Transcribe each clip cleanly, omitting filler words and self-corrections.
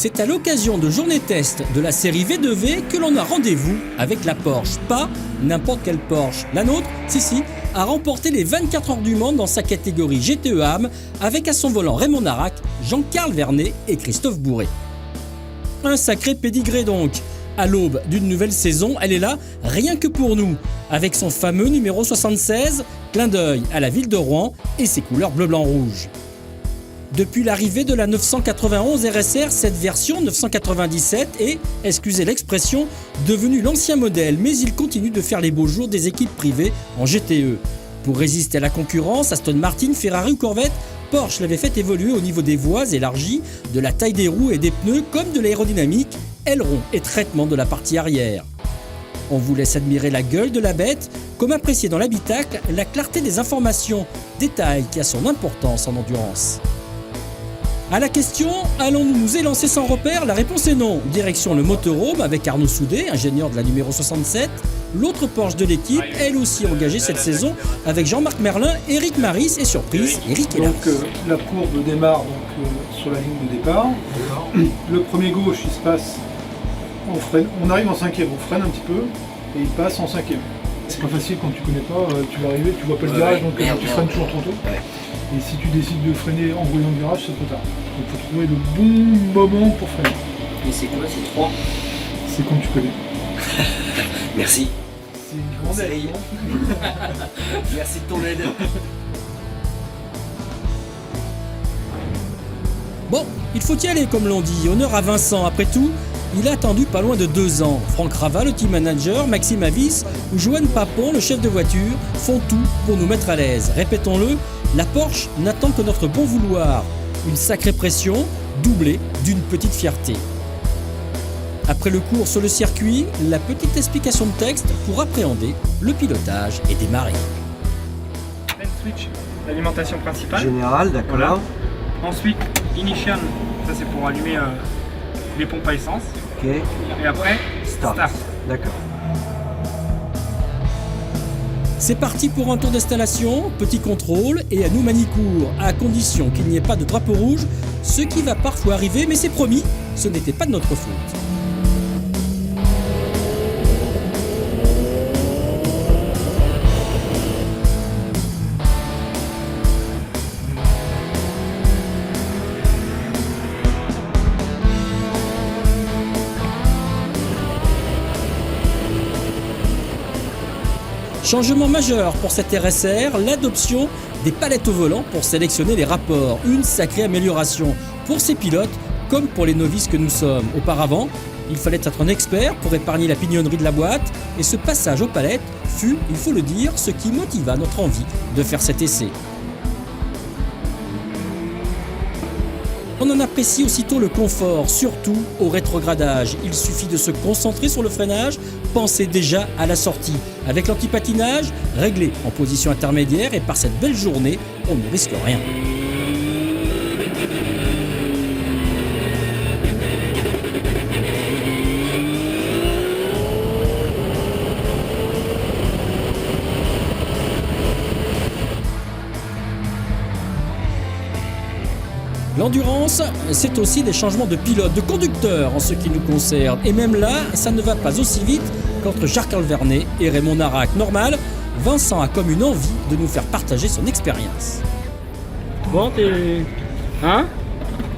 C'est à l'occasion de journée test de la série V2V que l'on a rendez-vous avec la Porsche. Pas n'importe quelle Porsche. La nôtre, si, a remporté les 24 heures du Mans dans sa catégorie GTE AM avec à son volant Raymond Narac, Jean-Carl Vernet et Christophe Bourré. Un sacré pédigré donc. À l'aube d'une nouvelle saison, elle est là rien que pour nous, avec son fameux numéro 76, clin d'œil à la ville de Rouen et ses couleurs bleu-blanc-rouge. Depuis l'arrivée de la 991 RSR, cette version 997 est, excusez l'expression, devenue l'ancien modèle, mais il continue de faire les beaux jours des équipes privées en GTE. Pour résister à la concurrence, Aston Martin, Ferrari ou Corvette, Porsche l'avait fait évoluer au niveau des voies élargies, de la taille des roues et des pneus comme de l'aérodynamique, ailerons et traitement de la partie arrière. On vous laisse admirer la gueule de la bête, comme apprécier dans l'habitacle la clarté des informations, détail qui a son importance en endurance. À la question « Allons-nous nous élancer sans repère ?» La réponse est non. Direction le motorhome avec Arnaud Soudet, ingénieur de la numéro 67, l'autre Porsche de l'équipe, elle aussi engagée cette saison avec Jean-Marc Merlin, Eric Maris et surprise, Eric est là. Donc la courbe démarre sur la ligne de départ. Le premier gauche, il se passe, on freine, on arrive en cinquième, on freine un petit peu et il passe en cinquième. C'est pas facile quand tu connais pas, tu vas arriver, tu vois pas le virage, donc tu freines toujours trop tôt. Et si tu décides de freiner en brouillant le virage, c'est trop tard. Donc il faut trouver le bon moment pour freiner. Et c'est quoi, c'est 3 ? C'est quand tu connais. Merci. C'est une grande aide. Merci de ton aide. Bon, il faut y aller comme l'on dit, honneur à Vincent, après tout, il a attendu pas loin de 2 ans. Franck Rava, le team manager, Maxime Avis ou Joanne Papon, le chef de voiture, font tout pour nous mettre à l'aise. Répétons-le, la Porsche n'attend que notre bon vouloir. Une sacrée pression, doublée d'une petite fierté. Après le cours sur le circuit, la petite explication de texte pour appréhender le pilotage et démarrer. Lane switch, l'alimentation principale. Général, d'accord. Voilà. Ensuite, ignition, ça c'est pour allumer les pompes à essence. Ok. Et après, Start. D'accord. C'est parti pour un tour d'installation, petit contrôle et à nous Manicourt, à condition qu'il n'y ait pas de drapeau rouge, ce qui va parfois arriver, mais c'est promis, ce n'était pas de notre faute. Changement majeur pour cette RSR, l'adoption des palettes au volant pour sélectionner les rapports. Une sacrée amélioration pour ces pilotes comme pour les novices que nous sommes. Auparavant, il fallait être un expert pour épargner la pignonnerie de la boîte et ce passage aux palettes fut, il faut le dire, ce qui motiva notre envie de faire cet essai. On en apprécie aussitôt le confort, surtout au rétrogradage. Il suffit de se concentrer sur le freinage, penser déjà à la sortie. Avec l'antipatinage, réglé en position intermédiaire et par cette belle journée, on ne risque rien. L'endurance, c'est aussi des changements de pilote, de conducteur en ce qui nous concerne. Et même là, ça ne va pas aussi vite qu'entre Jean-Carl Vernet et Raymond Narac. Normal, Vincent a comme une envie de nous faire partager son expérience. Bon, t'es... Hein ?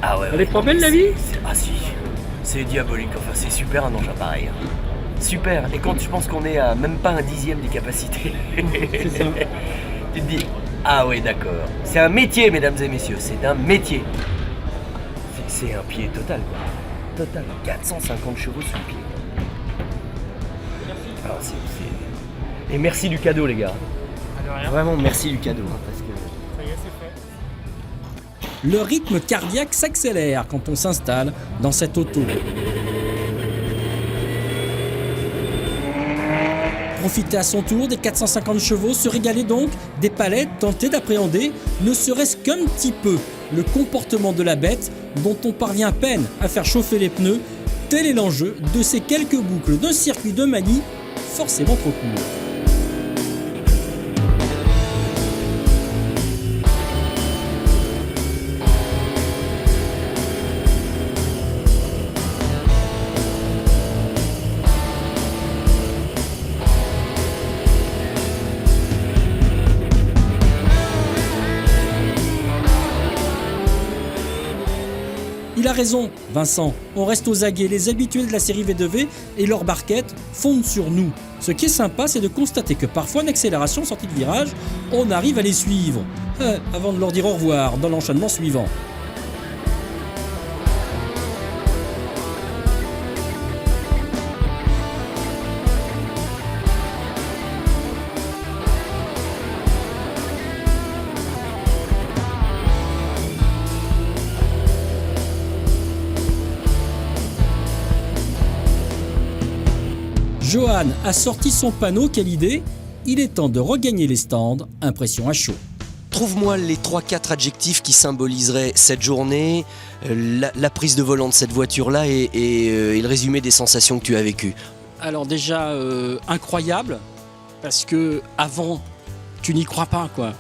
Ah ouais. Elle est pas belle la vie ? Ah si. C'est diabolique, enfin c'est super un engin pareil. Super, et quand tu penses qu'on est à même pas un dixième des capacités. C'est ça. Tu te dis, ah ouais d'accord. C'est un métier mesdames et messieurs, c'est un métier. C'est un pied total quoi. Total. 450 chevaux sous le pied. Alors, Et merci du cadeau les gars. De rien. Vraiment merci du cadeau. Parce que... Ça y est, c'est fait. Le rythme cardiaque s'accélère quand on s'installe dans cette auto. Profiter à son tour des 450 chevaux, se régaler donc des palettes, tenter d'appréhender, ne serait-ce qu'un petit peu, le comportement de la bête dont on parvient à peine à faire chauffer les pneus. Tel est l'enjeu de ces quelques boucles d'un circuit de Mani forcément trop court. Il a raison, Vincent, on reste aux aguets, les habitués de la série V2V et leurs barquettes fondent sur nous. Ce qui est sympa, c'est de constater que parfois en accélération sortie de virage, on arrive à les suivre, avant de leur dire au revoir dans l'enchaînement suivant. Johan a sorti son panneau, quelle idée! Il est temps de regagner les stands, impression à chaud. Trouve-moi les 3-4 adjectifs qui symboliseraient cette journée, la prise de volant de cette voiture-là et le résumé des sensations que tu as vécues. Alors déjà, incroyable, parce que avant, tu n'y crois pas, quoi.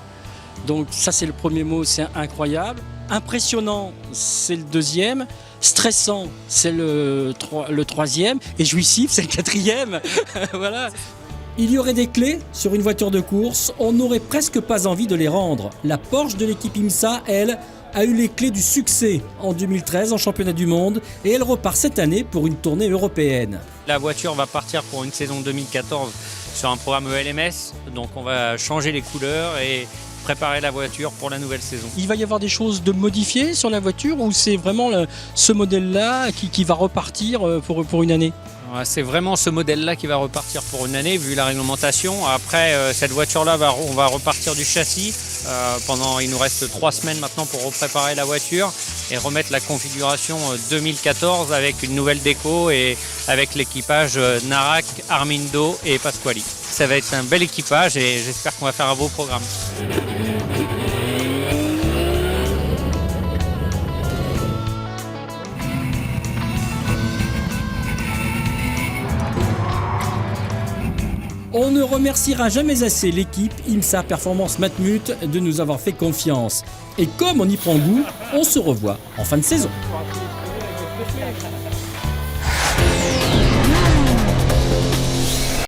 Donc ça, c'est le premier mot, c'est incroyable. Impressionnant, c'est le deuxième. Stressant, c'est le troisième. Et jouissif, c'est le quatrième. Voilà. Il y aurait des clés sur une voiture de course, on n'aurait presque pas envie de les rendre. La Porsche de l'équipe IMSA, elle, a eu les clés du succès en 2013 en championnat du monde et elle repart cette année pour une tournée européenne. La voiture va partir pour une saison 2014 sur un programme ELMS, donc on va changer les couleurs et préparer la voiture pour la nouvelle saison. Il va y avoir des choses de modifiées sur la voiture ou c'est vraiment ce modèle-là qui va repartir pour une année? C'est vraiment ce modèle-là qui va repartir pour une année, vu la réglementation. Après, cette voiture-là, on va repartir du châssis. Il nous reste 3 semaines maintenant pour repréparer la voiture et remettre la configuration 2014 avec une nouvelle déco et avec l'équipage Narak, Armindo et Pasquali. Ça va être un bel équipage et j'espère qu'on va faire un beau programme. On ne remerciera jamais assez l'équipe IMSA Performance Matmut de nous avoir fait confiance. Et comme on y prend goût, on se revoit en fin de saison.